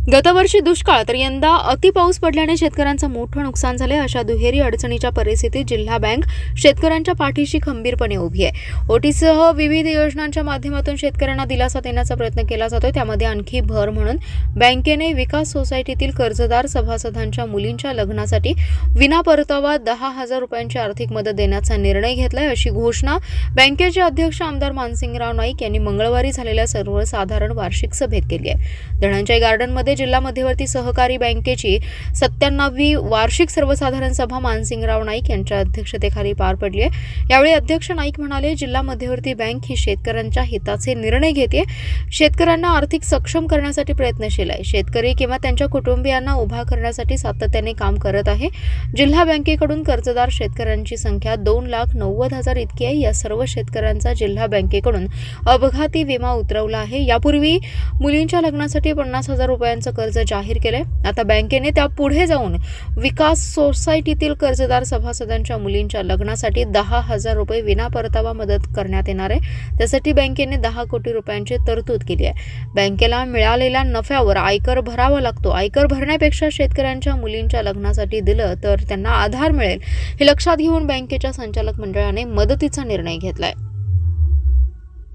गतवर्षी दुष्काळ तर यंदा अतिपाऊस पडल्याने शेतकऱ्यांचं मोठं नुकसान झाले। अशा दुहेरी अडचणीच्या परिस्थितीत जिल्हा बँक शेतकऱ्यांच्या पाठीशी खंबीरपणे उभी आहे। ओटीसह विविध योजनांच्या माध्यमातून शेतकऱ्यांना दिलासा देण्याचा प्रयत्न केला जातोय। त्यामध्ये आणखी भर म्हणून बँकेने विकास सोसायटीतील कर्जदार सभासदांच्या मुलींच्या लग्नासाठी विना परतावा 10,000 रुपयांची आर्थिक मदत देण्याचा निर्णय घेतलाय, अशी घोषणा बँकेचे अध्यक्ष आमदार मानसिंगराव नाईक यांनी मंगळवारी झालेल्या सर्वसाधारण वार्षिक सभेत केली आहे। धनंजय गार्डनमध्ये जिल्हा मध्यवर्ती सहकारी बँकेची 97वी वार्षिक सर्वसाधारण सभा मानसिंगराव नाईक यांच्या अध्यक्षतेखाली पार पडली आहे। यावेळी अध्यक्ष नाईक म्हणाले, जिल्हा मध्यवर्ती बँक ही शेतकऱ्यांच्या हिताचे निर्णय घेते, शेतकऱ्यांना आर्थिक सक्षम करण्यासाठी प्रयत्नशील आहे। शेतकरी किंवा त्यांच्या कुटुंबियांना उभा करण्यासाठी सातत्याने काम करत आहे। जिल्हा बँकेकडून कर्जदार शेतकऱ्यांची संख्या 2,90,000 इतकी आहे। या सर्व शेतकऱ्यांचा जिल्हा बँकेकडून अपघाती विमा उतरवला आहे। यापूर्वी मुलींच्या लग्नासाठी 50,000 रुपयांचं कर्ज जाहीर केले। आता बँकेने त्या पुढे जाऊन विकास सोसायटीतील कर्जदार सभासदांच्या मुलींच्या लग्नासाठी 10,000 रुपये विना परतावा मदत करण्यात येणार आहे। त्यासाठी बँकेने 10 कोटी रुपयांची तरतूद केली आहे। बँकेला मिळालेल्या नफ्यावर आयकर भरावा लागतो। आयकर भरण्यापेक्षा शेतकऱ्यांच्या मुलींच्या लग्नासाठी दिलं तर त्यांना आधार मिळेल, हे लक्षात घेऊन बँकेच्या संचालक मंडळाने मदतीचा निर्णय घेतलाय।